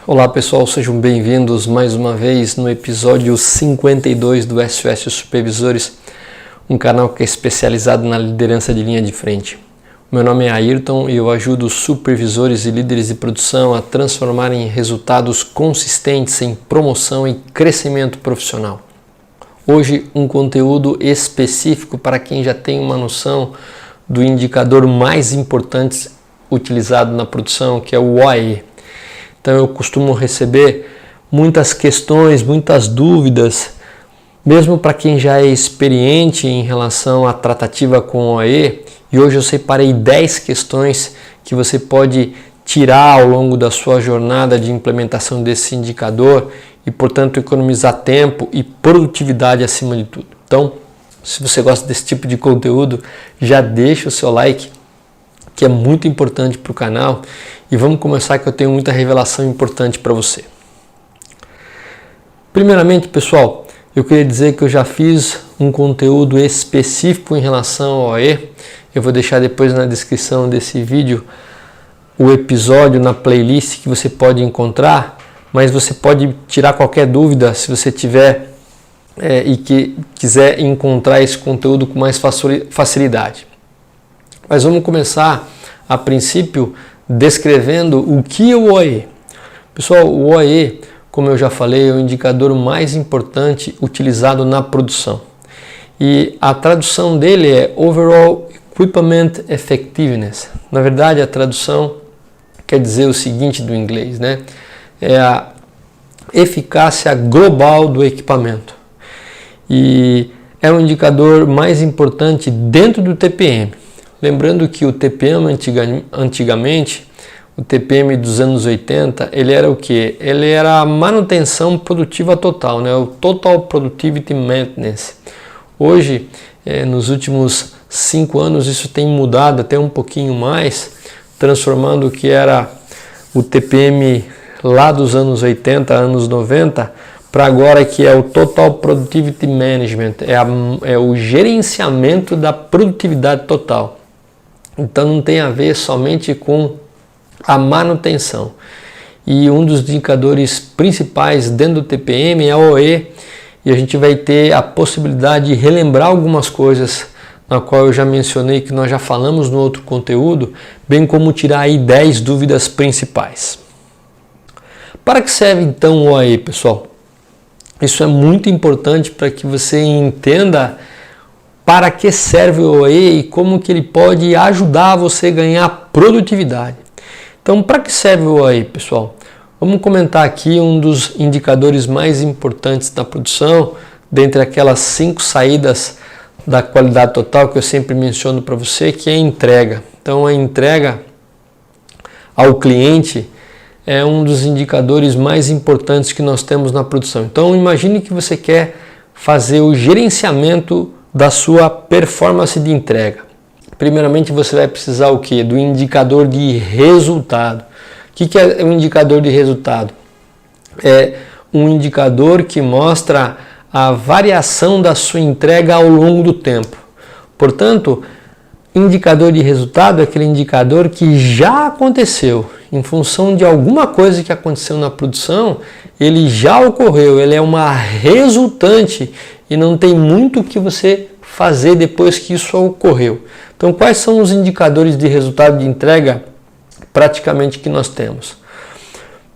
Olá pessoal, sejam bem-vindos mais uma vez no episódio 52 do SOS Supervisores, um canal que é especializado na liderança de linha de frente. Meu nome é Ayrton e eu ajudo supervisores e líderes de produção a transformarem resultados consistentes em promoção e crescimento profissional. Hoje um conteúdo específico para quem já tem uma noção do indicador mais importante utilizado na produção, que é o OAE. Então eu costumo receber muitas questões, muitas dúvidas, mesmo para quem já é experiente em relação à tratativa com o OAE, e hoje eu separei 10 questões que você pode tirar ao longo da sua jornada de implementação desse indicador e, portanto, economizar tempo e produtividade acima de tudo. Então, se você gosta desse tipo de conteúdo, já deixa o seu like, que é muito importante para o canal, e vamos começar que eu tenho muita revelação importante para você. Primeiramente, pessoal, eu queria dizer que eu já fiz um conteúdo específico em relação ao OAE. Eu vou deixar depois na descrição desse vídeo o episódio na playlist que você pode encontrar, mas você pode tirar qualquer dúvida se você tiver e que quiser encontrar esse conteúdo com mais facilidade. Mas vamos começar, a princípio, descrevendo o que é o OAE. Pessoal, o OAE, como eu já falei, é o indicador mais importante utilizado na produção. E a tradução dele é Overall Equipment Effectiveness. Na verdade, a tradução quer dizer o seguinte do inglês, né? É a eficácia global do equipamento. E é o indicador mais importante dentro do TPM. Lembrando que o TPM antigamente, o TPM dos anos 80, ele era o quê? Ele era a manutenção produtiva total, né? O Total Productivity Maintenance. Hoje, nos últimos 5 anos, isso tem mudado até um pouquinho mais, transformando o que era o TPM lá dos anos 80, anos 90, para agora que é o Total Productivity Management, é o gerenciamento da produtividade total. Então não tem a ver somente com a manutenção. E um dos indicadores principais dentro do TPM é a OE, e a gente vai ter a possibilidade de relembrar algumas coisas na qual eu já mencionei, que nós já falamos no outro conteúdo, bem como tirar aí 10 dúvidas principais. Para que serve então o OE, pessoal? Isso é muito importante para que você entenda para que serve o OE e como que ele pode ajudar você a ganhar produtividade. Então, para que serve o OE, pessoal? Vamos comentar aqui um dos indicadores mais importantes da produção, dentre aquelas 5 saídas da qualidade total que eu sempre menciono para você, que é a entrega. Então, a entrega ao cliente é um dos indicadores mais importantes que nós temos na produção. Então, imagine que você quer fazer o gerenciamento da sua performance de entrega. Primeiramente, você vai precisar o quê? Do indicador de resultado. O que é um indicador de resultado? É um indicador que mostra a variação da sua entrega ao longo do tempo. Portanto, indicador de resultado é aquele indicador que já aconteceu. Em função de alguma coisa que aconteceu na produção, ele já ocorreu, ele é uma resultante e não tem muito o que você fazer depois que isso ocorreu. Então, quais são os indicadores de resultado de entrega praticamente que nós temos?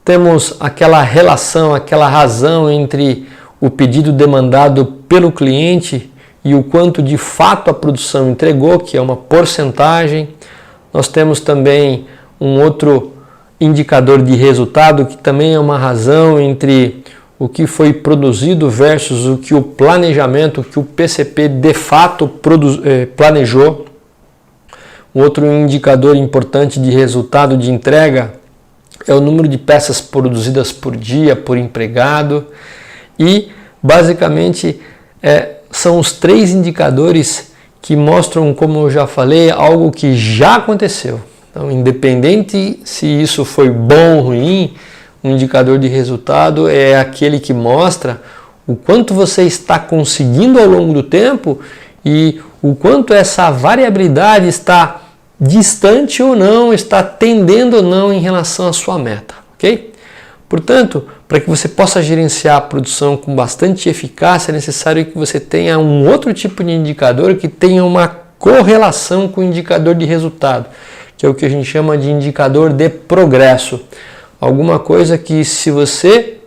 Temos aquela relação, aquela razão entre o pedido demandado pelo cliente e o quanto de fato a produção entregou, que é uma porcentagem. Nós temos também um outro indicador de resultado, que também é uma razão entre o que foi produzido versus o que o planejamento, que o PCP de fato planejou. Um outro indicador importante de resultado de entrega é o número de peças produzidas por dia, por empregado. E, basicamente, são os 3 indicadores que mostram, como eu já falei, algo que já aconteceu. Então, independente se isso foi bom ou ruim, um indicador de resultado é aquele que mostra o quanto você está conseguindo ao longo do tempo e o quanto essa variabilidade está distante ou não, está tendendo ou não em relação à sua meta, ok? Portanto, para que você possa gerenciar a produção com bastante eficácia, é necessário que você tenha um outro tipo de indicador que tenha uma correlação com o indicador de resultado, que é o que a gente chama de indicador de progresso. Alguma coisa que, se você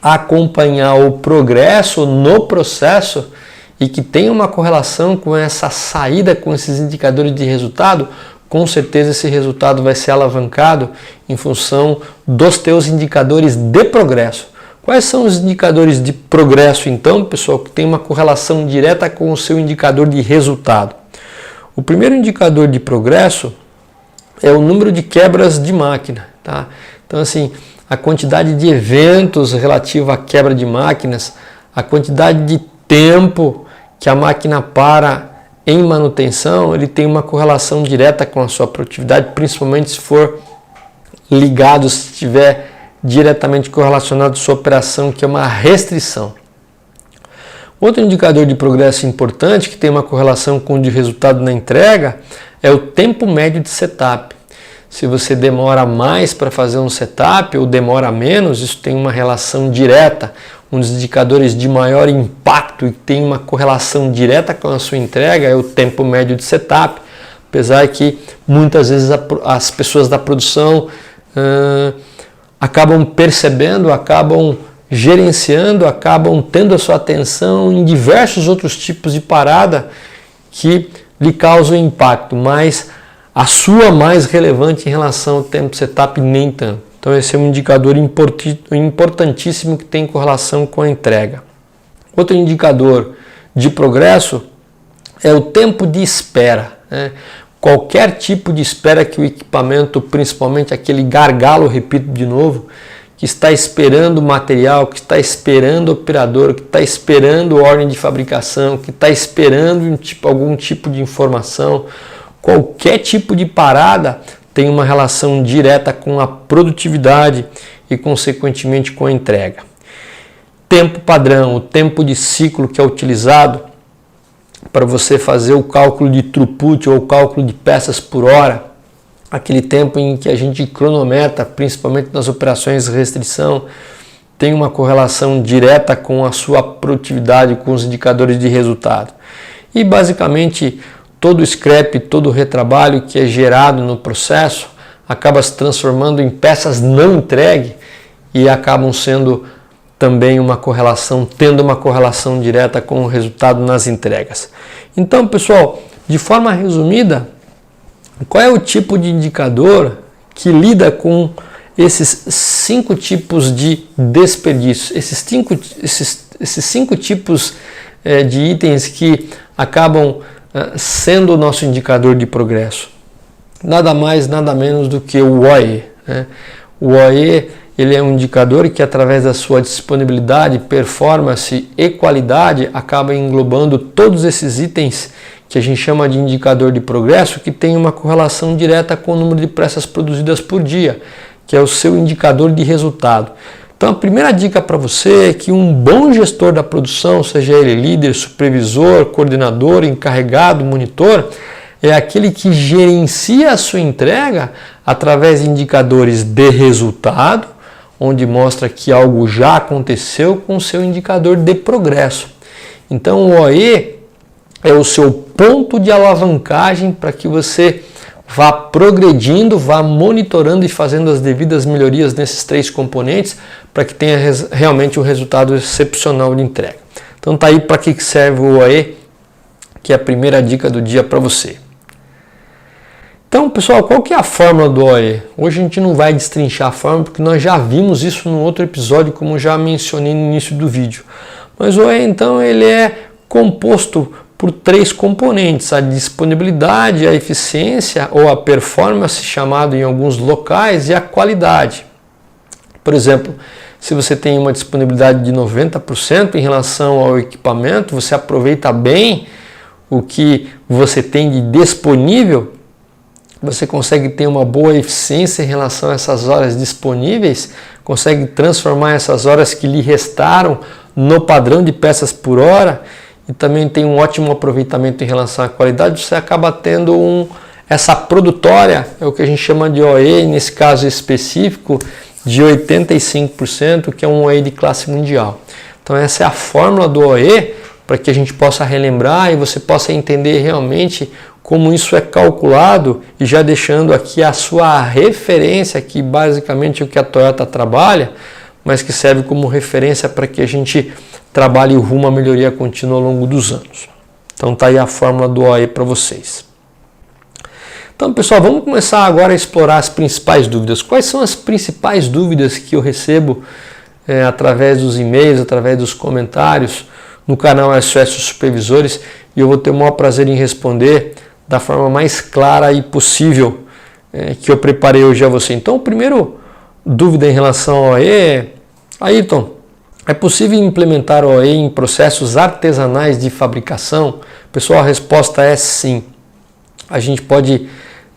acompanhar o progresso no processo e que tenha uma correlação com essa saída com esses indicadores de resultado, com certeza esse resultado vai ser alavancado em função dos teus indicadores de progresso. Quais são os indicadores de progresso, então, pessoal, que tem uma correlação direta com o seu indicador de resultado? O primeiro indicador de progresso é o número de quebras de máquina, tá? Então, assim, a quantidade de eventos relativo à quebra de máquinas, a quantidade de tempo que a máquina para em manutenção, ele tem uma correlação direta com a sua produtividade, principalmente se for ligado, se estiver diretamente correlacionado à sua operação, que é uma restrição. Outro indicador de progresso importante, que tem uma correlação com o de resultado na entrega, é o tempo médio de setup. Se você demora mais para fazer um setup ou demora menos, isso tem uma relação direta. Um dos indicadores de maior impacto e tem uma correlação direta com a sua entrega é o tempo médio de setup, apesar que muitas vezes as pessoas da produção acabam percebendo, acabam gerenciando, acabam tendo a sua atenção em diversos outros tipos de parada que lhe causam impacto, mas a sua mais relevante em relação ao tempo de setup nem tanto. Então esse é um indicador importantíssimo que tem correlação com a entrega. Outro indicador de progresso é o tempo de espera, né? Qualquer tipo de espera que o equipamento, principalmente aquele gargalo, repito de novo, que está esperando material, que está esperando operador, que está esperando ordem de fabricação, que está esperando algum tipo de informação, qualquer tipo de parada tem uma relação direta com a produtividade e, consequentemente, com a entrega. Tempo padrão, o tempo de ciclo que é utilizado para você fazer o cálculo de throughput ou o cálculo de peças por hora, aquele tempo em que a gente cronometra, principalmente nas operações de restrição, tem uma correlação direta com a sua produtividade, com os indicadores de resultado. E, basicamente, todo o scrap, todo o retrabalho que é gerado no processo acaba se transformando em peças não entregues e acabam sendo também tendo uma correlação direta com o resultado nas entregas. Então, pessoal, de forma resumida, qual é o tipo de indicador que lida com esses 5 tipos de desperdícios, esses cinco tipos de itens que acabam sendo o nosso indicador de progresso? Nada mais, nada menos do que o OE, né? O OE, ele é um indicador que, através da sua disponibilidade, performance e qualidade, acaba englobando todos esses itens que a gente chama de indicador de progresso, que tem uma correlação direta com o número de peças produzidas por dia, que é o seu indicador de resultado. Então, a primeira dica para você é que um bom gestor da produção, seja ele líder, supervisor, coordenador, encarregado, monitor, é aquele que gerencia a sua entrega através de indicadores de resultado, onde mostra que algo já aconteceu, com o seu indicador de progresso. Então, o OE é o seu ponto de alavancagem para que você vá progredindo, vá monitorando e fazendo as devidas melhorias nesses 3 componentes para que tenha realmente um resultado excepcional de entrega. Então tá aí para que serve o OE, que é a primeira dica do dia para você. Então, pessoal, qual que é a fórmula do OE? Hoje a gente não vai destrinchar a fórmula porque nós já vimos isso no outro episódio, como já mencionei no início do vídeo. Mas o OE, então, ele é composto por 3 componentes: a disponibilidade, a eficiência ou a performance, chamado em alguns locais, e a qualidade. Por exemplo, se você tem uma disponibilidade de 90% em relação ao equipamento, você aproveita bem o que você tem de disponível, você consegue ter uma boa eficiência em relação a essas horas disponíveis, consegue transformar essas horas que lhe restaram no padrão de peças por hora, e também tem um ótimo aproveitamento em relação à qualidade. Você acaba tendo essa produtória, é o que a gente chama de OE, nesse caso específico, de 85%, que é um OE de classe mundial. Então essa é a fórmula do OE, para que a gente possa relembrar e você possa entender realmente como isso é calculado, e já deixando aqui a sua referência, que basicamente é o que a Toyota trabalha, mas que serve como referência para que a gente trabalhe rumo à melhoria contínua ao longo dos anos. Então tá aí a fórmula do OE para vocês. Então, pessoal, vamos começar agora a explorar as principais dúvidas. Quais são as principais dúvidas que eu recebo através dos e-mails, através dos comentários no canal SOS Supervisores, e eu vou ter o maior prazer em responder da forma mais clara e possível que eu preparei hoje a você. Então, a primeira dúvida em relação ao OE, Ayrton, é possível implementar o OE em processos artesanais de fabricação? Pessoal, a resposta é sim. A gente pode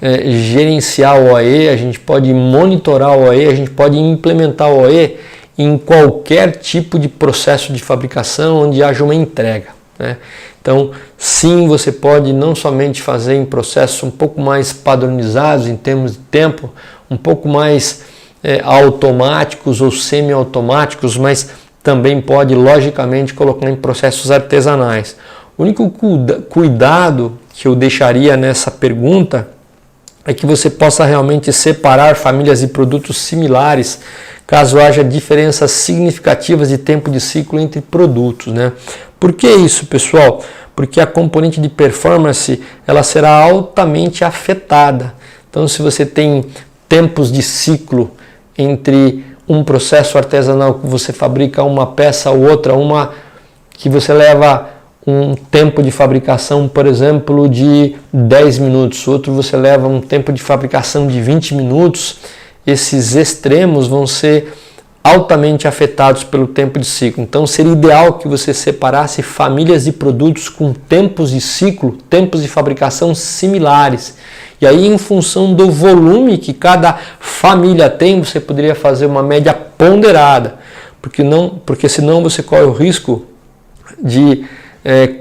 gerenciar o OE, a gente pode monitorar o OE, a gente pode implementar o OE em qualquer tipo de processo de fabricação onde haja uma entrega, né? Então, sim, você pode não somente fazer em processos um pouco mais padronizados em termos de tempo, um pouco mais automáticos ou semi-automáticos, mas também pode, logicamente, colocar em processos artesanais. O único cuidado que eu deixaria nessa pergunta é que você possa realmente separar famílias de produtos similares, caso haja diferenças significativas de tempo de ciclo entre produtos, né? Por que isso, pessoal? Porque a componente de performance ela será altamente afetada. Então, se você tem tempos de ciclo entre um processo artesanal que você fabrica uma peça ou outra, uma que você leva um tempo de fabricação, por exemplo, de 10 minutos, outro você leva um tempo de fabricação de 20 minutos, esses extremos vão ser altamente afetados pelo tempo de ciclo. Então seria ideal que você separasse famílias de produtos com tempos de ciclo, tempos de fabricação similares. E aí, em função do volume que cada família tem, você poderia fazer uma média ponderada, porque senão você corre o risco de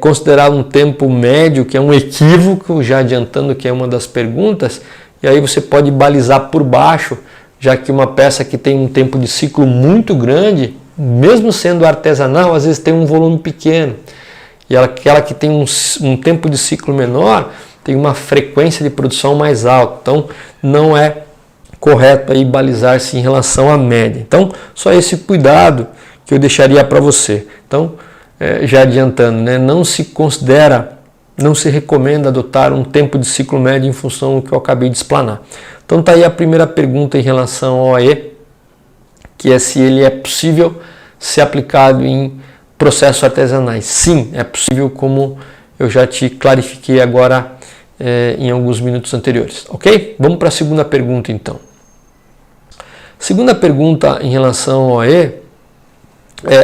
considerar um tempo médio, que é um equívoco, já adiantando que é uma das perguntas, e aí você pode balizar por baixo, já que uma peça que tem um tempo de ciclo muito grande, mesmo sendo artesanal, às vezes tem um volume pequeno, e aquela que tem um tempo de ciclo menor tem uma frequência de produção mais alta. Então não é correto aí balizar-se em relação à média. Então só esse cuidado que eu deixaria para você. Então, já adiantando, né, não se recomenda adotar um tempo de ciclo médio em função do que eu acabei de explanar. Então tá aí a primeira pergunta em relação ao OE, que é se ele é possível ser aplicado em processos artesanais. Sim, é possível, como eu já te clarifiquei agora em alguns minutos anteriores, ok? Vamos para a segunda pergunta então. Segunda pergunta em relação ao OE,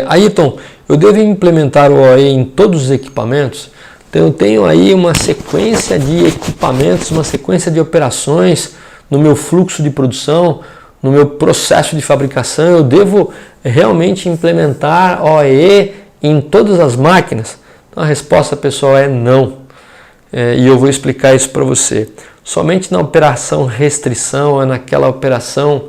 Ayrton, eu devo implementar o OE em todos os equipamentos? Então eu tenho aí uma sequência de equipamentos, uma sequência de operações no meu fluxo de produção, no meu processo de fabricação, eu devo realmente implementar OE em todas as máquinas? Então a resposta, pessoal, é não. E eu vou explicar isso para você. Somente na operação restrição, é naquela operação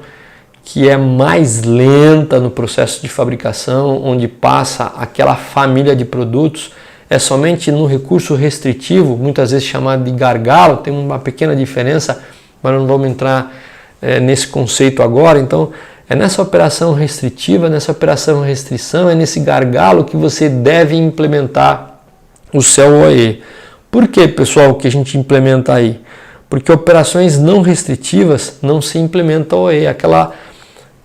que é mais lenta no processo de fabricação, onde passa aquela família de produtos, é somente no recurso restritivo, muitas vezes chamado de gargalo, tem uma pequena diferença, mas não vamos entrar nesse conceito agora. Então, é nessa operação restritiva, nessa operação restrição, é nesse gargalo que você deve implementar o seu OE. Por que, pessoal, que a gente implementa aí? Porque operações não restritivas não se implementa OE, aquela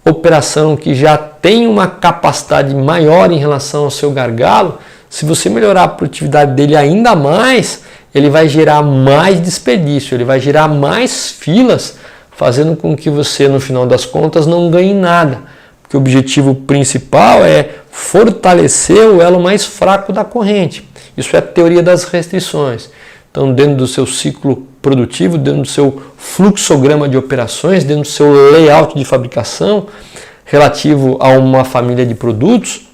operação que já tem uma capacidade maior em relação ao seu gargalo, se você melhorar a produtividade dele ainda mais, ele vai gerar mais desperdício, ele vai gerar mais filas, fazendo com que você, no final das contas, não ganhe nada. Porque o objetivo principal é fortalecer o elo mais fraco da corrente. Isso é a teoria das restrições. Então, dentro do seu ciclo produtivo, dentro do seu fluxograma de operações, dentro do seu layout de fabricação relativo a uma família de produtos,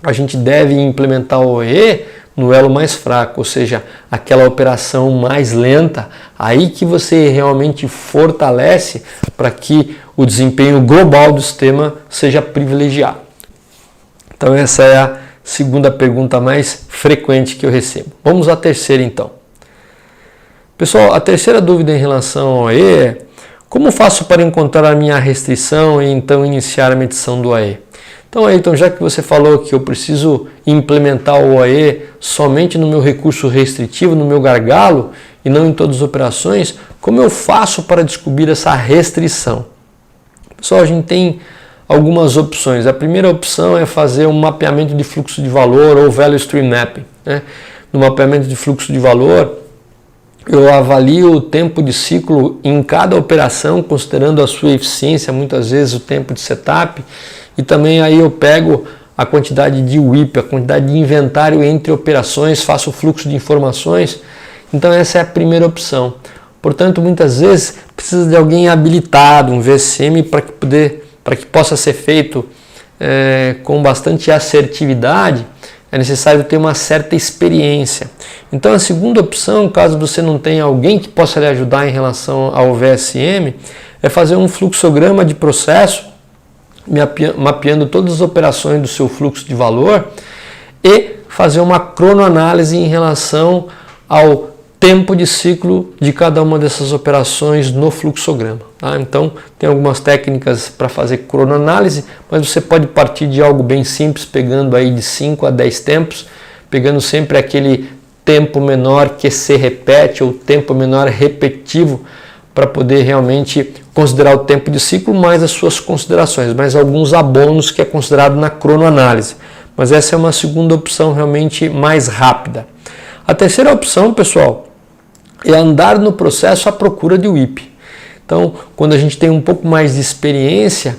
a gente deve implementar o OE no elo mais fraco, ou seja, aquela operação mais lenta, aí que você realmente fortalece para que o desempenho global do sistema seja privilegiado. Então essa é a segunda pergunta mais frequente que eu recebo. Vamos à terceira então. Pessoal, a terceira dúvida em relação ao OE é: como faço para encontrar a minha restrição e então iniciar a medição do OE? Então, Ayrton, já que você falou que eu preciso implementar o OE somente no meu recurso restritivo, no meu gargalo, e não em todas as operações, como eu faço para descobrir essa restrição? Pessoal, a gente tem algumas opções. A primeira opção é fazer um mapeamento de fluxo de valor ou Value Stream Mapping, né? No mapeamento de fluxo de valor, eu avalio o tempo de ciclo em cada operação, considerando a sua eficiência, muitas vezes o tempo de setup, e também aí eu pego a quantidade de WIP, a quantidade de inventário entre operações, faço o fluxo de informações. Então essa é a primeira opção. Portanto, muitas vezes precisa de alguém habilitado, um VSM, para que possa ser feito com bastante assertividade. É necessário ter uma certa experiência. Então a segunda opção, caso você não tenha alguém que possa lhe ajudar em relação ao VSM, é fazer um fluxograma de processo, mapeando todas as operações do seu fluxo de valor e fazer uma cronoanálise em relação ao tempo de ciclo de cada uma dessas operações no fluxograma. Tá? Então tem algumas técnicas para fazer cronoanálise, mas você pode partir de algo bem simples, pegando aí de 5 a 10 tempos, pegando sempre aquele tempo menor que se repete ou tempo menor repetitivo, para poder realmente considerar o tempo de ciclo mais as suas considerações, mais alguns abonos que é considerado na cronoanálise. Mas essa é uma segunda opção realmente mais rápida. A terceira opção, pessoal, é andar no processo à procura de WIP. Então, quando a gente tem um pouco mais de experiência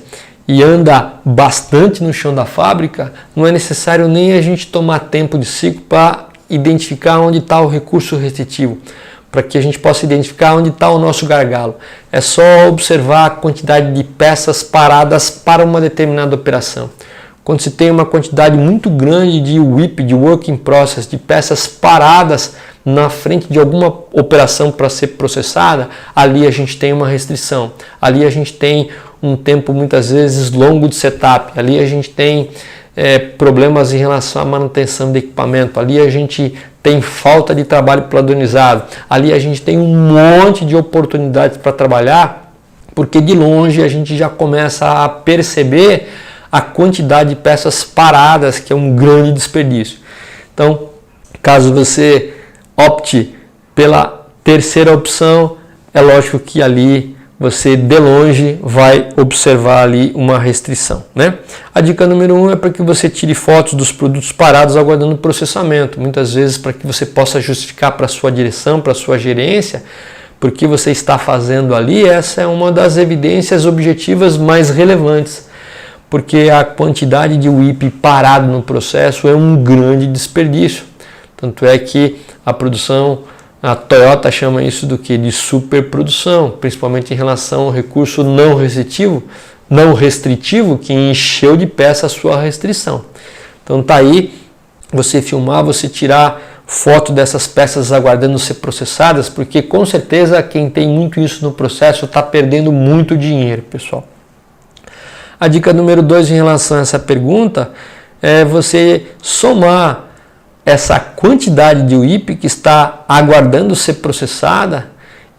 e anda bastante no chão da fábrica, não é necessário nem a gente tomar tempo de ciclo para identificar onde está o recurso restritivo, para que a gente possa identificar onde está o nosso gargalo. É só observar a quantidade de peças paradas para uma determinada operação. Quando se tem uma quantidade muito grande de WIP, de Work in Process, de peças paradas na frente de alguma operação para ser processada, ali a gente tem uma restrição. Ali a gente tem um tempo muitas vezes longo de setup. Ali a gente tem problemas em relação à manutenção de equipamento. Ali a gente tem falta de trabalho padronizado. Ali a gente tem um monte de oportunidades para trabalhar, porque de longe a gente já começa a perceber a quantidade de peças paradas, que é um grande desperdício. Então, caso você opte pela terceira opção, é lógico que ali você de longe vai observar ali uma restrição, né? A dica número 1 é para que você tire fotos dos produtos parados aguardando o processamento, muitas vezes para que você possa justificar para a sua direção, para a sua gerência, porque você está fazendo ali. Essa é uma das evidências objetivas mais relevantes, porque a quantidade de WIP parado no processo é um grande desperdício. Tanto é que a produção, a Toyota chama isso do que? De superprodução, principalmente em relação ao recurso não restritivo, que encheu de peça a sua restrição. Então tá aí, você filmar, você tirar foto dessas peças aguardando ser processadas, porque com certeza quem tem muito isso no processo está perdendo muito dinheiro, pessoal. A dica número 2 em relação a essa pergunta é você somar essa quantidade de WIP que está aguardando ser processada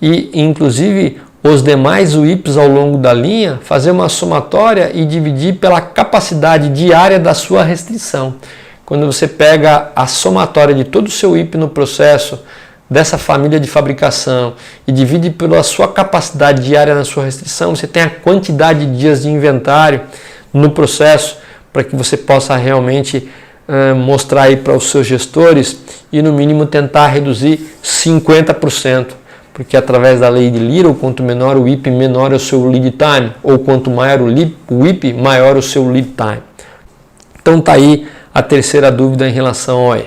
e inclusive os demais WIPs ao longo da linha, fazer uma somatória e dividir pela capacidade diária da sua restrição. Quando você pega a somatória de todo o seu WIP no processo dessa família de fabricação e divide pela sua capacidade diária na sua restrição, você tem a quantidade de dias de inventário no processo para que você possa realmente mostrar aí para os seus gestores e no mínimo tentar reduzir 50%, porque através da lei de Little, quanto menor o WIP, menor é o seu lead time, ou quanto maior o WIP, maior o seu lead time. Então tá aí a terceira dúvida em relação ao OE.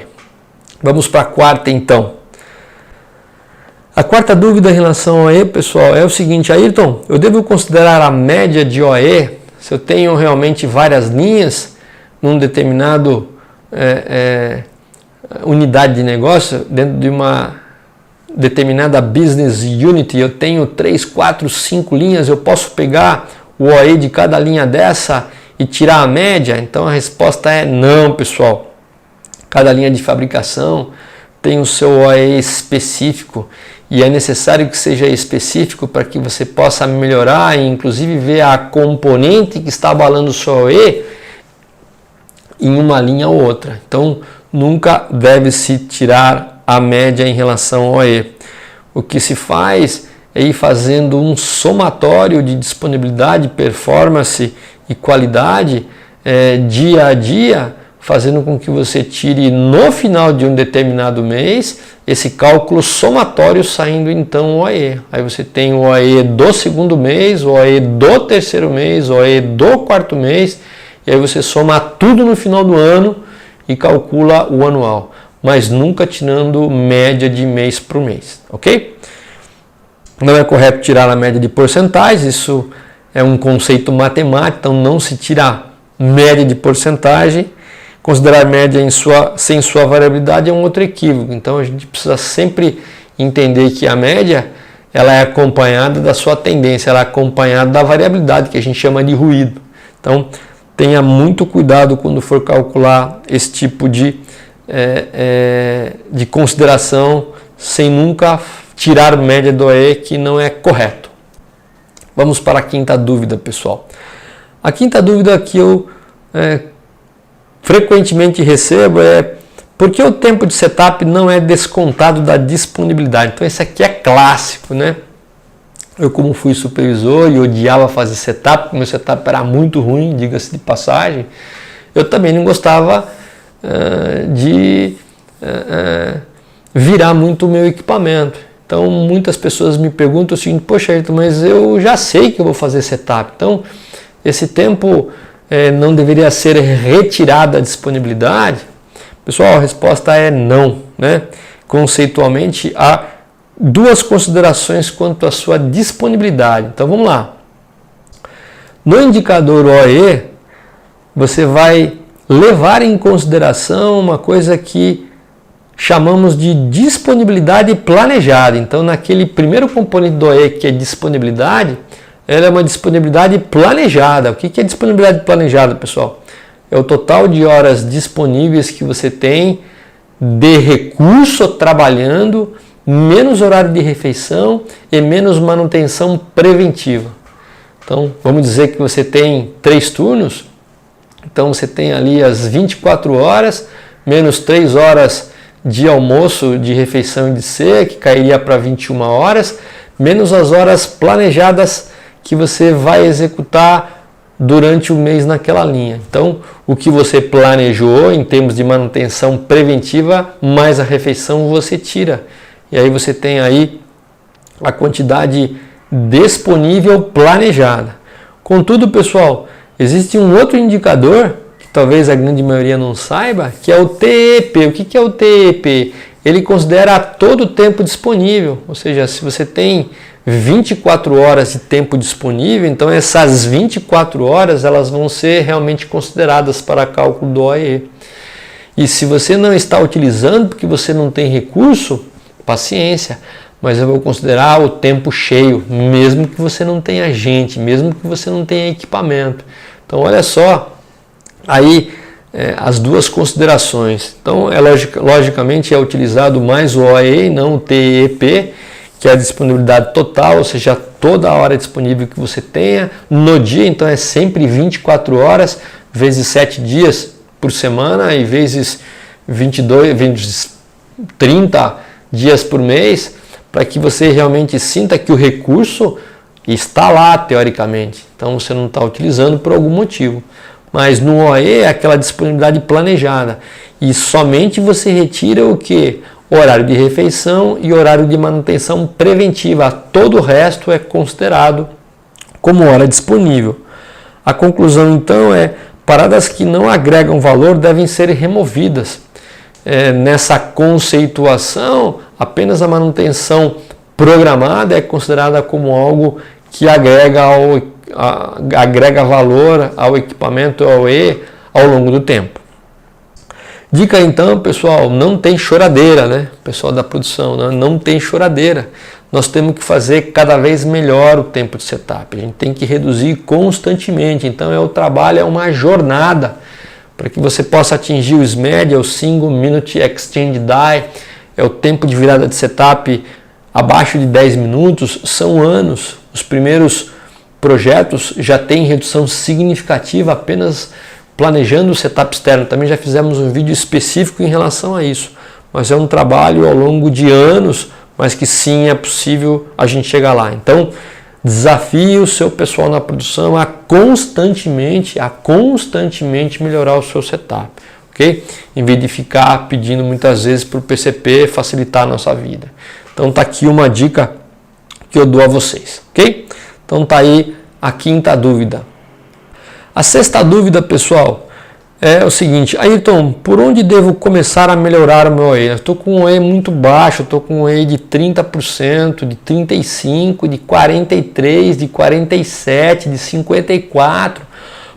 Vamos para a quarta então. A quarta dúvida em relação ao OE, pessoal, é o seguinte: Ayrton, eu devo considerar a média de OE se eu tenho realmente várias linhas num determinado unidade de negócio, dentro de uma determinada business unit, eu tenho 3, 4, 5 linhas, eu posso pegar o OE de cada linha dessa e tirar a média? Então a resposta é não, pessoal. Cada linha de fabricação tem o seu OE específico e é necessário que seja específico para que você possa melhorar e inclusive ver a componente que está abalando o seu OE em uma linha ou outra. Então nunca deve-se tirar a média em relação ao OE. O que se faz é ir fazendo um somatório de disponibilidade, performance e qualidade dia a dia, fazendo com que você tire no final de um determinado mês esse cálculo somatório saindo então o OE. Aí você tem o OE do segundo mês, o OE do terceiro mês, o OE do quarto mês, e aí você soma tudo no final do ano e calcula o anual, mas nunca tirando média de mês para o mês, ok? Não é correto tirar a média de porcentagens, isso é um conceito matemático, então não se tira média de porcentagem. Considerar média sem sua variabilidade é um outro equívoco, então a gente precisa sempre entender que a média ela é acompanhada da sua tendência, ela é acompanhada da variabilidade, que a gente chama de ruído. Então tenha muito cuidado quando for calcular esse tipo de consideração, sem nunca tirar média do OE, que não é correto. Vamos para a quinta dúvida, pessoal. A quinta dúvida que eu frequentemente recebo é por que o tempo de setup não é descontado da disponibilidade? Então esse aqui é clássico, né? Eu, como fui supervisor e odiava fazer setup, meu setup era muito ruim, diga-se de passagem, eu também não gostava de virar muito o meu equipamento. Então muitas pessoas me perguntam o seguinte: poxa, Ayrton, mas eu já sei que eu vou fazer setup, então esse tempo não deveria ser retirado da disponibilidade? Pessoal, a resposta é não, né? Conceitualmente há duas considerações quanto à sua disponibilidade. Então vamos lá. No indicador OE, você vai levar em consideração uma coisa que chamamos de disponibilidade planejada. Então naquele primeiro componente do OE, que é disponibilidade, ela é uma disponibilidade planejada. O que é disponibilidade planejada, pessoal? É o total de horas disponíveis que você tem de recurso trabalhando, menos horário de refeição e menos manutenção preventiva. Então, vamos dizer que você tem 3 turnos, então você tem ali as 24 horas, menos 3 horas de almoço, de refeição e de ceia, que cairia para 21 horas, menos as horas planejadas que você vai executar durante o mês naquela linha. Então, o que você planejou em termos de manutenção preventiva, mais a refeição você tira. E aí você tem aí a quantidade disponível planejada. Contudo, pessoal, existe um outro indicador, que talvez a grande maioria não saiba, que é o TEP. O que é o TEP? Ele considera todo o tempo disponível, ou seja, se você tem 24 horas de tempo disponível, então essas 24 horas elas vão ser realmente consideradas para cálculo do OE. E se você não está utilizando porque você não tem recurso, paciência, mas eu vou considerar o tempo cheio, mesmo que você não tenha gente, mesmo que você não tenha equipamento. Então olha só, aí as duas considerações. Então logicamente é utilizado mais o OE e não o TEP, que é a disponibilidade total, ou seja, toda a hora disponível que você tenha no dia. Então é sempre 24 horas vezes 7 dias por semana e vezes 30 dias por mês, para que você realmente sinta que o recurso está lá teoricamente. Então você não está utilizando por algum motivo. Mas no OE é aquela disponibilidade planejada e somente você retira o que? Horário de refeição e horário de manutenção preventiva. Todo o resto é considerado como hora disponível. A conclusão então é: paradas que não agregam valor devem ser removidas. Nessa conceituação, apenas a manutenção programada é considerada como algo que agrega valor ao equipamento OE ao longo do tempo. Dica então, pessoal, não tem choradeira, né? Pessoal da produção, não tem choradeira. nós temos que fazer cada vez melhor o tempo de setup. A gente tem que reduzir constantemente. Então o trabalho é uma jornada para que você possa atingir o SMED, o Single Minute Exchange Die, é o tempo de virada de setup abaixo de 10 minutos, são anos. Os primeiros projetos já têm redução significativa apenas planejando o setup externo. Também já fizemos um vídeo específico em relação a isso, mas é um trabalho ao longo de anos, mas que sim é possível a gente chegar lá. Então, desafie o seu pessoal na produção a constantemente melhorar o seu setup, ok? Em vez de ficar pedindo muitas vezes para o PCP facilitar a nossa vida. Então tá aqui uma dica que eu dou a vocês, ok? Então tá aí a quinta dúvida. A sexta dúvida, pessoal, é o seguinte: Ayrton, por onde devo começar a melhorar o meu OE? Eu estou com um OE muito baixo, estou com um OE de 30%, de 35%, de 43%, de 47%, de 54%.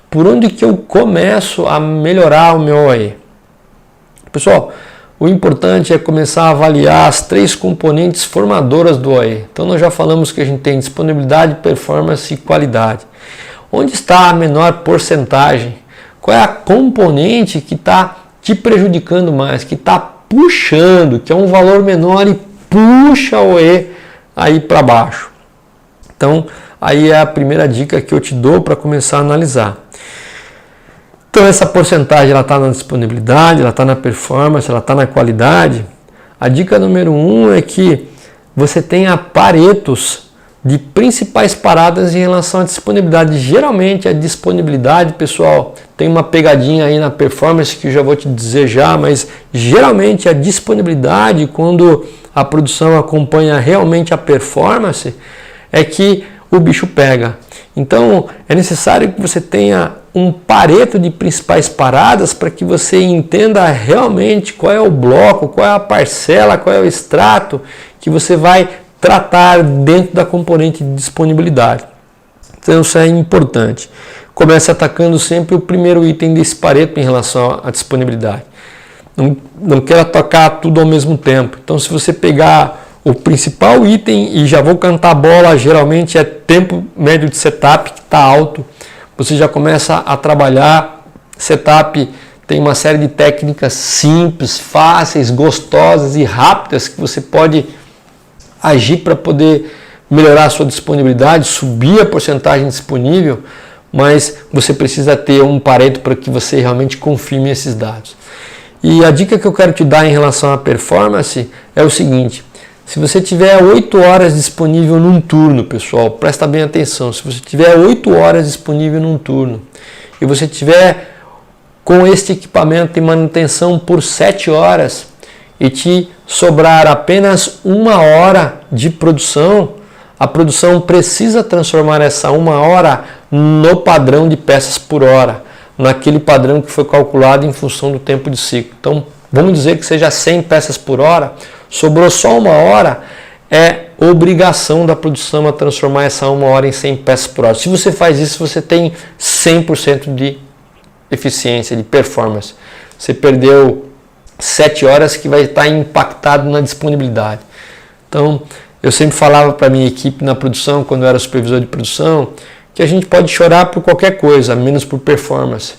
Por onde que eu começo a melhorar o meu OE? Pessoal, o importante é começar a avaliar as 3 componentes formadoras do OE. Então nós já falamos que a gente tem disponibilidade, performance e qualidade. Onde está a menor porcentagem? Qual é a componente que está te prejudicando mais, que está puxando, que é um valor menor e puxa o OE aí para baixo? Então, aí é a primeira dica que eu te dou para começar a analisar. Então, essa porcentagem ela está na disponibilidade, ela está na performance, ela está na qualidade. A dica número 1 é que você tenha paretos de principais paradas em relação à disponibilidade. Geralmente a disponibilidade, pessoal, tem uma pegadinha aí na performance que eu já vou te dizer já, mas geralmente a disponibilidade, quando a produção acompanha realmente a performance, é que o bicho pega. Então é necessário que você tenha um pareto de principais paradas para que você entenda realmente qual é o bloco, qual é a parcela, qual é o extrato que você vai tratar dentro da componente de disponibilidade. Então isso é importante. Comece atacando sempre o primeiro item desse pareto em relação à disponibilidade. Não quero atacar tudo ao mesmo tempo. Então se você pegar o principal item e já vou cantar a bola, geralmente é tempo médio de setup que está alto, você já começa a trabalhar setup. Tem uma série de técnicas simples, fáceis, gostosas e rápidas que você pode agir para poder melhorar a sua disponibilidade, subir a porcentagem disponível, mas você precisa ter um pareto para que você realmente confirme esses dados. E a dica que eu quero te dar em relação à performance é o seguinte: se você tiver 8 horas disponível num turno, pessoal, presta bem atenção, se você tiver 8 horas disponível num turno e você tiver com este equipamento em manutenção por 7 horas e te sobrar apenas 1 hora de produção, a produção precisa transformar essa 1 hora no padrão de peças por hora, naquele padrão que foi calculado em função do tempo de ciclo. Então, vamos dizer que seja 100 peças por hora, sobrou só 1 hora, é obrigação da produção a transformar essa 1 hora em 100 peças por hora. Se você faz isso, você tem 100% de eficiência, de performance. Você perdeu 7 horas que vai estar impactado na disponibilidade. Então, eu sempre falava para a minha equipe na produção, quando eu era supervisor de produção, que a gente pode chorar por qualquer coisa, menos por performance.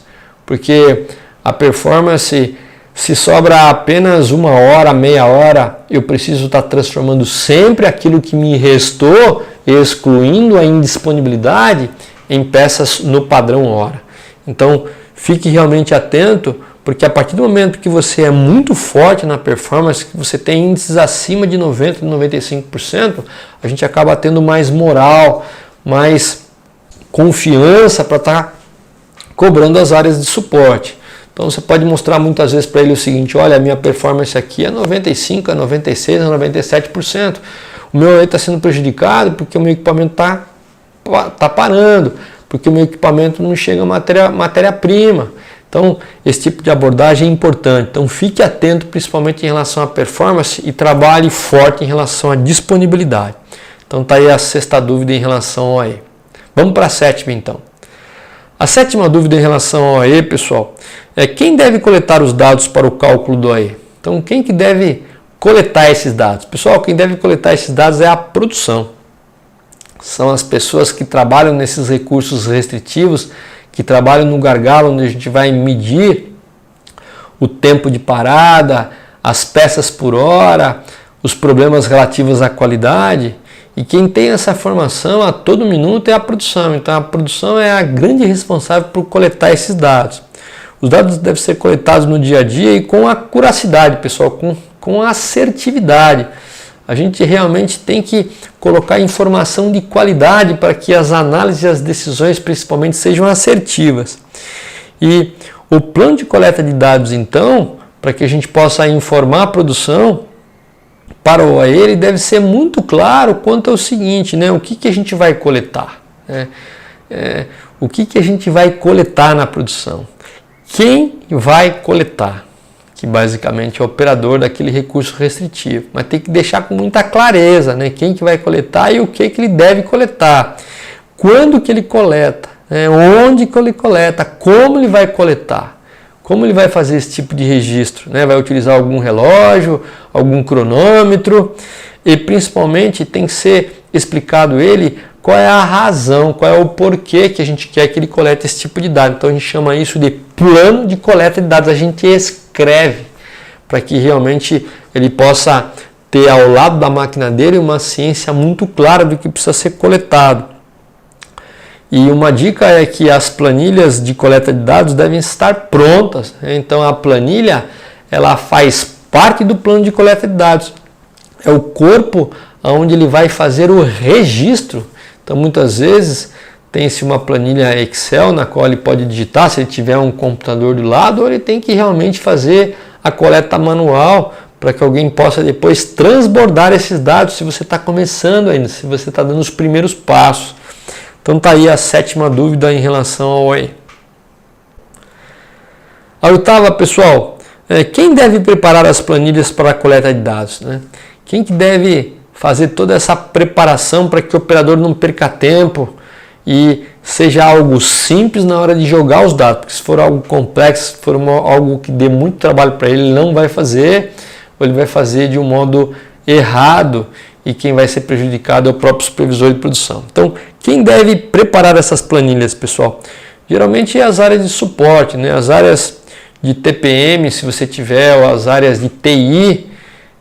Porque a performance, se sobra apenas 1 hora, meia hora, eu preciso estar transformando sempre aquilo que me restou, excluindo a indisponibilidade, em peças no padrão hora. Então, fique realmente atento, porque a partir do momento que você é muito forte na performance, que você tem índices acima de 90%, 95%, a gente acaba tendo mais moral, mais confiança para estar cobrando as áreas de suporte. Então você pode mostrar muitas vezes para ele o seguinte: olha, a minha performance aqui é 95%, é 96%, é 97%. O meu está sendo prejudicado porque o meu equipamento está parando, porque o meu equipamento não chega matéria-prima. Então, esse tipo de abordagem é importante. Então, fique atento principalmente em relação à performance e trabalhe forte em relação à disponibilidade. Então, está aí a sexta dúvida em relação ao OE. Vamos para a sétima, então. A sétima dúvida em relação ao OE, pessoal, é quem deve coletar os dados para o cálculo do OE. Então, quem que deve coletar esses dados? Pessoal, quem deve coletar esses dados é a produção. São as pessoas que trabalham nesses recursos restritivos, que trabalham no gargalo, onde a gente vai medir o tempo de parada, as peças por hora, os problemas relativos à qualidade. E quem tem essa formação a todo minuto é a produção. Então a produção é a grande responsável por coletar esses dados. Os dados devem ser coletados no dia a dia e com acuracidade, pessoal, com assertividade. A gente realmente tem que colocar informação de qualidade para que as análises e as decisões principalmente sejam assertivas. E o plano de coleta de dados, então, para que a gente possa informar a produção para o OAE, ele deve ser muito claro quanto ao seguinte, né? O que a gente vai coletar? O que a gente vai coletar na produção? Quem vai coletar? Que basicamente é o operador daquele recurso restritivo. Mas tem que deixar com muita clareza, né? Quem que vai coletar e o que ele deve coletar. Quando que ele coleta, né? Onde que ele coleta, como ele vai coletar. Como ele vai fazer esse tipo de registro? Né? Vai utilizar algum relógio, algum cronômetro e principalmente tem que ser explicado ele qual é a razão, qual é o porquê que a gente quer que ele colete esse tipo de dado. Então a gente chama isso de plano de coleta de dados. A gente escreve para que realmente ele possa ter ao lado da máquina dele uma ciência muito clara do que precisa ser coletado. E uma dica é que as planilhas de coleta de dados devem estar prontas. Então a planilha ela faz parte do plano de coleta de dados. É o corpo onde ele vai fazer o registro. Então muitas vezes tem-se uma planilha Excel na qual ele pode digitar, se ele tiver um computador do lado, ou ele tem que realmente fazer a coleta manual para que alguém possa depois transbordar esses dados se você está começando ainda, se você está dando os primeiros passos. Então está aí a 7ª dúvida em relação ao OAE. A 8ª, pessoal, quem deve preparar as planilhas para a coleta de dados? Né? Quem que deve fazer toda essa preparação para que o operador não perca tempo e seja algo simples na hora de jogar os dados? Porque se for algo complexo, se for algo que dê muito trabalho para ele, ele não vai fazer, ou ele vai fazer de um modo errado, e quem vai ser prejudicado é o próprio supervisor de produção. Então, quem deve preparar essas planilhas, pessoal? Geralmente é as áreas de suporte, né? As áreas de TPM, se você tiver, ou as áreas de TI,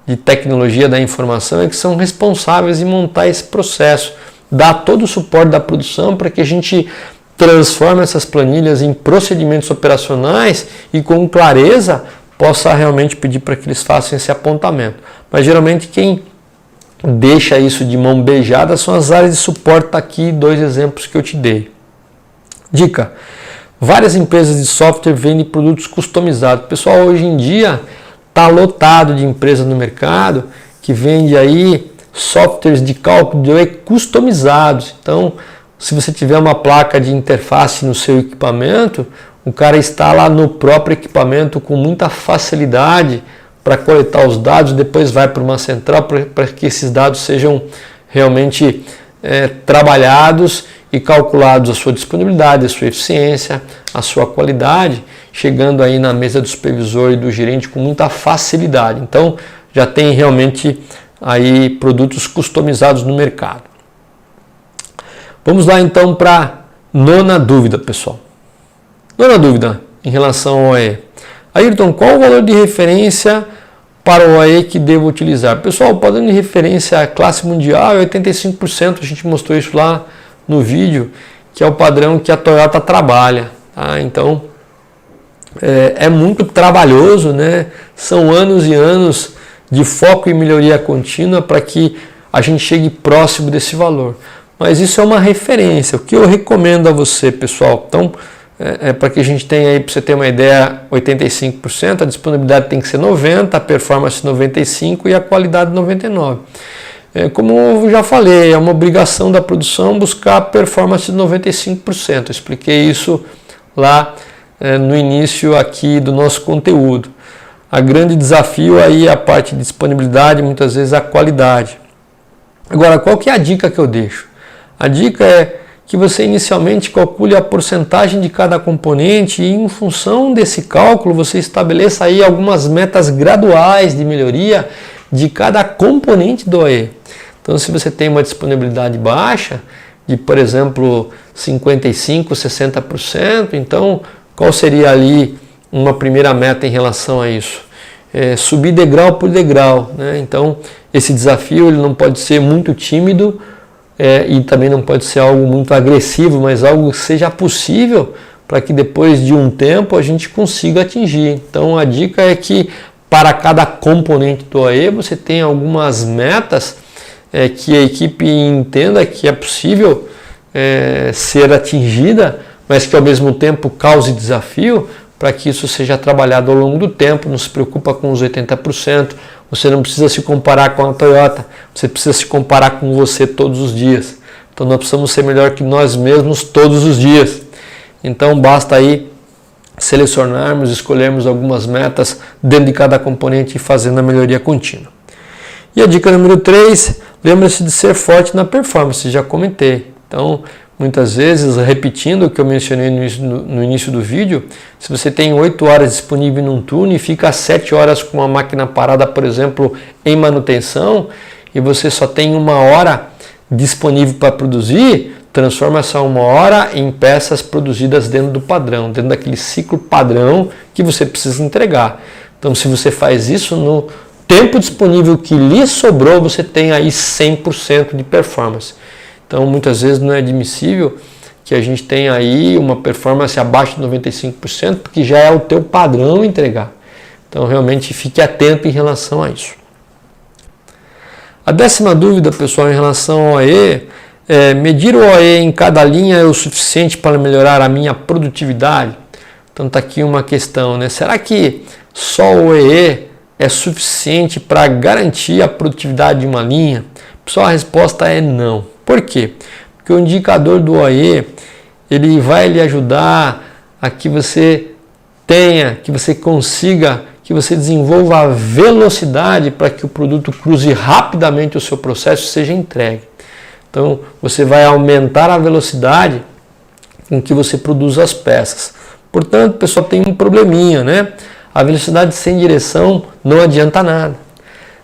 de tecnologia da informação, é que são responsáveis em montar esse processo, dar todo o suporte da produção para que a gente transforme essas planilhas em procedimentos operacionais e com clareza possa realmente pedir para que eles façam esse apontamento. Mas geralmente quem deixa isso de mão beijada são as áreas de suporte. Tá aqui 2 exemplos que eu te dei. Dica: várias empresas de software vendem produtos customizados. Pessoal, hoje em dia está lotado de empresas no mercado que vende aí softwares de cálculo de OE customizados. Então, se você tiver uma placa de interface no seu equipamento, o cara instala no próprio equipamento com muita facilidade para coletar os dados, depois vai para uma central para que esses dados sejam realmente trabalhados e calculados a sua disponibilidade, a sua eficiência, a sua qualidade, chegando aí na mesa do supervisor e do gerente com muita facilidade. Então já tem realmente aí produtos customizados no mercado. Vamos lá então para a 9ª dúvida, pessoal. 9ª dúvida em relação ao OAE. Ayrton, qual o valor de referência para o OAE que devo utilizar? Pessoal, o padrão de referência classe mundial é 85%, a gente mostrou isso lá no vídeo, que é o padrão que a Toyota trabalha. Tá? Então, é muito trabalhoso, né? São anos e anos de foco e melhoria contínua para que a gente chegue próximo desse valor. Mas isso é uma referência. O que eu recomendo a você, pessoal? Então, para que a gente tenha aí, para você ter uma ideia, 85%, a disponibilidade tem que ser 90%, a performance 95% e a qualidade 99%. Como eu já falei, é uma obrigação da produção buscar a performance de 95%. Eu expliquei isso lá no início aqui do nosso conteúdo. A grande desafio aí é a parte de disponibilidade, muitas vezes a qualidade. Agora, qual que é a dica que eu deixo? A dica é que você inicialmente calcule a porcentagem de cada componente e em função desse cálculo você estabeleça aí algumas metas graduais de melhoria de cada componente do OE. Então, se você tem uma disponibilidade baixa, de, por exemplo, 55%, 60%, então qual seria ali uma primeira meta em relação a isso? Subir degrau por degrau, né? Então, esse desafio ele não pode ser muito tímido e também não pode ser algo muito agressivo, mas algo que seja possível para que depois de um tempo a gente consiga atingir. Então, a dica é que para cada componente do OE você tem algumas metas que a equipe entenda que é possível ser atingida, mas que ao mesmo tempo cause desafio, para que isso seja trabalhado ao longo do tempo. Não se preocupa com os 80%, você não precisa se comparar com a Toyota, você precisa se comparar com você todos os dias. Então nós precisamos ser melhor que nós mesmos todos os dias. Então basta aí selecionarmos, escolhermos algumas metas dentro de cada componente e fazendo a melhoria contínua. E a dica número 3, lembre-se de ser forte na performance, já comentei. Então, muitas vezes, repetindo o que eu mencionei no início do vídeo, se você tem 8 horas disponível num turno e fica 7 horas com a máquina parada, por exemplo, em manutenção, e você só tem 1 hora disponível para produzir, transforma essa 1 hora em peças produzidas dentro do padrão, dentro daquele ciclo padrão que você precisa entregar. Então, se você faz isso no tempo disponível que lhe sobrou, você tem aí 100% de performance. Então, muitas vezes não é admissível que a gente tenha aí uma performance abaixo de 95%, porque já é o teu padrão entregar. Então, realmente fique atento em relação a isso. A 10ª dúvida, pessoal, em relação ao OE, medir o OE em cada linha é o suficiente para melhorar a minha produtividade? Então, está aqui uma questão, né? Será que só o OE é suficiente para garantir a produtividade de uma linha? Pessoal, a resposta é não. Por quê? Porque o indicador do OE, ele vai lhe ajudar a que você tenha, que você consiga, que você desenvolva a velocidade para que o produto cruze rapidamente o seu processo e seja entregue. Então, você vai aumentar a velocidade com que você produz as peças. Portanto, pessoal, tem um probleminha, né? A velocidade sem direção não adianta nada.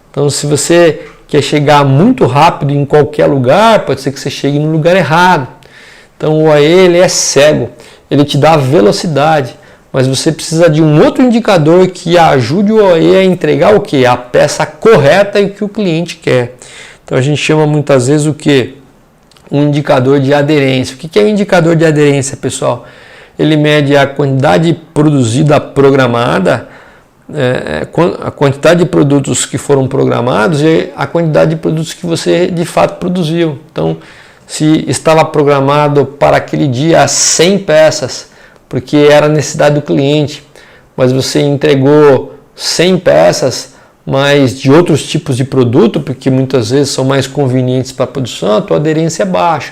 Então, se você quer chegar muito rápido em qualquer lugar, pode ser que você chegue no lugar errado. Então o OE ele é cego, ele te dá velocidade, mas você precisa de um outro indicador que ajude o OE a entregar o quê? A peça correta e o que o cliente quer. Então a gente chama muitas vezes o quê? Um indicador de aderência. O que é um indicador de aderência, pessoal? Ele mede a quantidade produzida programada, a quantidade de produtos que foram programados e a quantidade de produtos que você de fato produziu. Então, se estava programado para aquele dia 100 peças, porque era a necessidade do cliente, mas você entregou 100 peças, mas de outros tipos de produto, porque muitas vezes são mais convenientes para a produção, a tua aderência é baixa.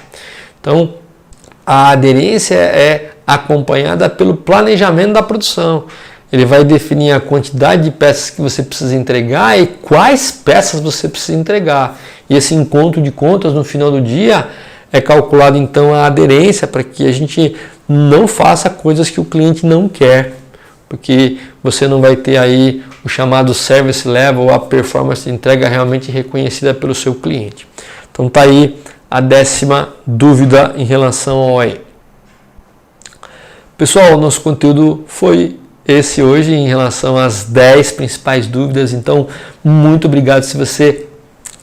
Então, a aderência é acompanhada pelo planejamento da produção. Ele vai definir a quantidade de peças que você precisa entregar e quais peças você precisa entregar. E esse encontro de contas no final do dia é calculado então a aderência para que a gente não faça coisas que o cliente não quer. Porque você não vai ter aí o chamado service level, a performance de entrega realmente reconhecida pelo seu cliente. Então está aí a 10ª dúvida em relação ao OE. Pessoal, o nosso conteúdo foi esse hoje em relação às 10 principais dúvidas. Então, muito obrigado. Se você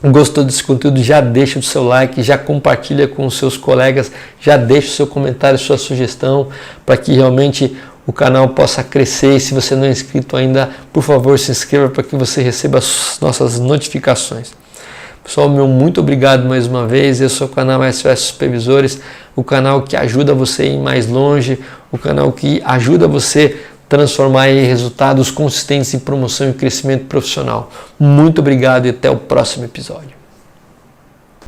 gostou desse conteúdo, já deixa o seu like, já compartilha com os seus colegas, já deixa o seu comentário, sua sugestão, para que realmente o canal possa crescer. E se você não é inscrito ainda, por favor, se inscreva para que você receba as nossas notificações. Pessoal, meu muito obrigado mais uma vez. Esse é o canal SOS Supervisores, o canal que ajuda você a ir mais longe, o canal que ajuda você transformar em resultados consistentes em promoção e crescimento profissional. Muito obrigado e até o próximo episódio.